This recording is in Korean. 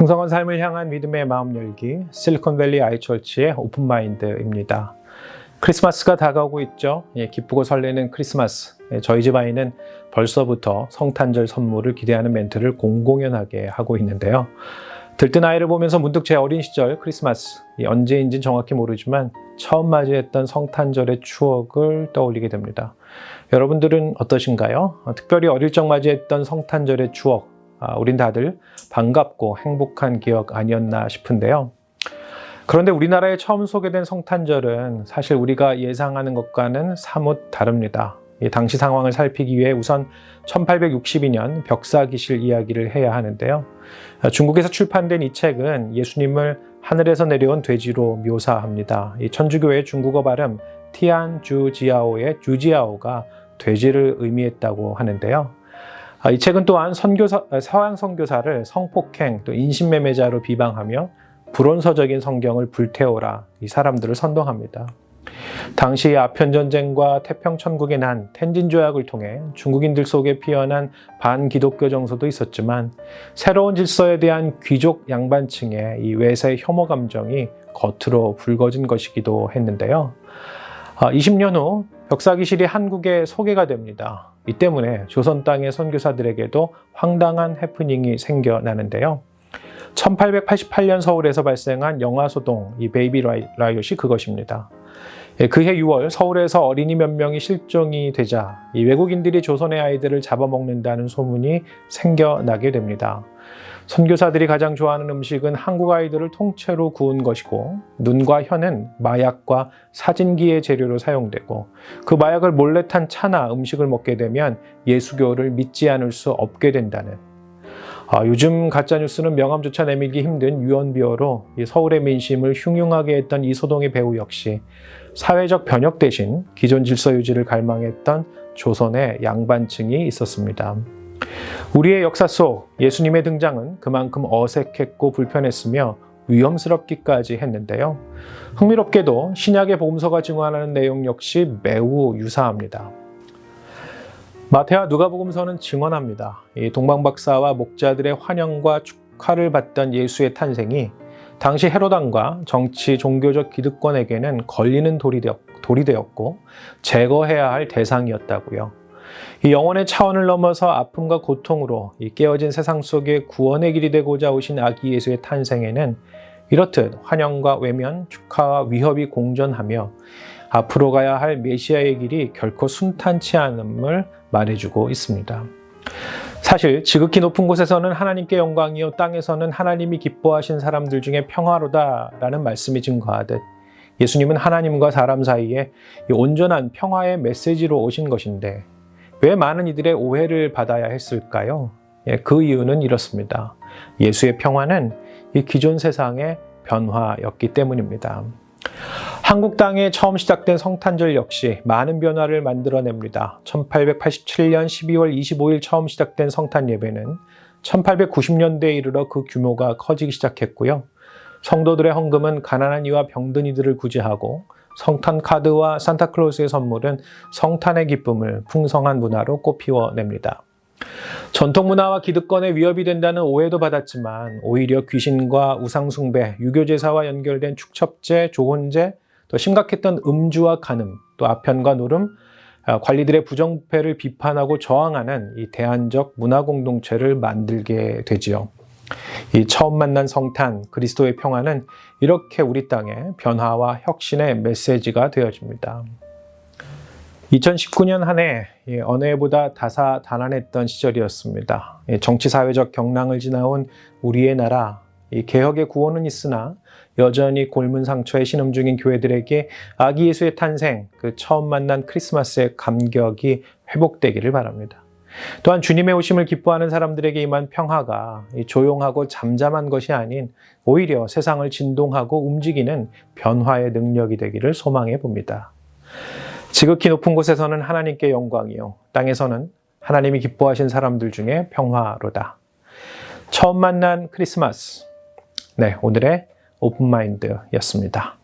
풍성한 삶을 향한 믿음의 마음 열기, 실리콘밸리 아이처치의 오픈마인드입니다. 크리스마스가 다가오고 있죠. 기쁘고 설레는 크리스마스. 저희 집 아이는 벌써부터 성탄절 선물을 기대하는 멘트를 공공연하게 하고 있는데요. 들뜬 아이를 보면서 문득 제 어린 시절 크리스마스, 언제인지는 정확히 모르지만 처음 맞이했던 성탄절의 추억을 떠올리게 됩니다. 여러분들은 어떠신가요? 특별히 어릴 적 맞이했던 성탄절의 추억, 우린 다들 반갑고 행복한 기억 아니었나 싶은데요. 그런데 우리나라에 처음 소개된 성탄절은 사실 우리가 예상하는 것과는 사뭇 다릅니다. 당시 상황을 살피기 위해 우선 1862년 벽사기실 이야기를 해야 하는데요. 중국에서 출판된 이 책은 예수님을 하늘에서 내려온 돼지로 묘사합니다. 이 천주교의 중국어 발음 티안주지아오의 주지아오가 돼지를 의미했다고 하는데요. 이 책은 또한 서양 선교사를 성폭행, 또 인신매매자로 비방하며 불온서적인 성경을 불태워라 이 사람들을 선동합니다. 당시 아편전쟁과 태평천국의 난, 텐진조약을 통해 중국인들 속에 피어난 반기독교 정서도 있었지만 새로운 질서에 대한 귀족 양반층의 이 외세 혐오 감정이 겉으로 붉어진 것이기도 했는데요. 20년 후 벽사기실이 한국에 소개가 됩니다. 이 때문에 조선 땅의 선교사들에게도 황당한 해프닝이 생겨나는데요. 1888년 서울에서 발생한 영화소동, 이 베이비 라이엇이 그것입니다. 그해 6월 서울에서 어린이 몇 명이 실종이 되자 이 외국인들이 조선의 아이들을 잡아먹는다는 소문이 생겨나게 됩니다. 선교사들이 가장 좋아하는 음식은 한국 아이들을 통째로 구운 것이고 눈과 혀는 마약과 사진기의 재료로 사용되고 그 마약을 몰래 탄 차나 음식을 먹게 되면 예수교를 믿지 않을 수 없게 된다는 요즘 가짜뉴스는 명함조차 내밀기 힘든 유언비어로 서울의 민심을 흉흉하게 했던 이소동의 배우 역시 사회적 변혁 대신 기존 질서 유지를 갈망했던 조선의 양반층이 있었습니다. 우리의 역사 속 예수님의 등장은 그만큼 어색했고 불편했으며 위험스럽기까지 했는데요. 흥미롭게도 신약의 복음서가 증언하는 내용 역시 매우 유사합니다. 마태와 누가복음서는 증언합니다. 이 동방박사와 목자들의 환영과 축하를 받던 예수의 탄생이 당시 헤롯 왕과 정치 종교적 기득권에게는 걸리는 돌이 되었고 제거해야 할 대상이었다고요. 이 영혼의 차원을 넘어서 아픔과 고통으로 이 깨어진 세상 속에 구원의 길이 되고자 오신 아기 예수의 탄생에는 이렇듯 환영과 외면, 축하와 위협이 공존하며 앞으로 가야 할 메시아의 길이 결코 순탄치 않음을 말해주고 있습니다. 사실 지극히 높은 곳에서는 하나님께 영광이요 땅에서는 하나님이 기뻐하신 사람들 중에 평화로다라는 말씀이 증거하듯 예수님은 하나님과 사람 사이에 온전한 평화의 메시지로 오신 것인데 왜 많은 이들의 오해를 받아야 했을까요? 그 이유는 이렇습니다. 예수의 평화는 이 기존 세상의 변화였기 때문입니다. 한국 땅에 처음 시작된 성탄절 역시 많은 변화를 만들어냅니다. 1887년 12월 25일 처음 시작된 성탄 예배는 1890년대에 이르러 그 규모가 커지기 시작했고요. 성도들의 헌금은 가난한 이와 병든 이들을 구제하고 성탄 카드와 산타클로스의 선물은 성탄의 기쁨을 풍성한 문화로 꽃피워냅니다. 전통 문화와 기득권의 위협이 된다는 오해도 받았지만 오히려 귀신과 우상숭배, 유교제사와 연결된 축첩제, 조혼제, 또 심각했던 음주와 간음, 또 아편과 노름, 관리들의 부정부패를 비판하고 저항하는 이 대안적 문화 공동체를 만들게 되지요. 이 처음 만난 성탄, 그리스도의 평화는 이렇게 우리 땅에 변화와 혁신의 메시지가 되어집니다. 2019년 한 해 어느 해보다 다사다난했던 시절이었습니다. 정치사회적 경랑을 지나온 우리의 나라, 개혁의 구호는 있으나 여전히 골문 상처에 신음 중인 교회들에게 아기 예수의 탄생, 그 처음 만난 크리스마스의 감격이 회복되기를 바랍니다. 또한 주님의 오심을 기뻐하는 사람들에게 임한 평화가 조용하고 잠잠한 것이 아닌 오히려 세상을 진동하고 움직이는 변화의 능력이 되기를 소망해 봅니다. 지극히 높은 곳에서는 하나님께 영광이요 땅에서는 하나님이 기뻐하신 사람들 중에 평화로다. 처음 만난 크리스마스. 네, 오늘의 오픈마인드였습니다.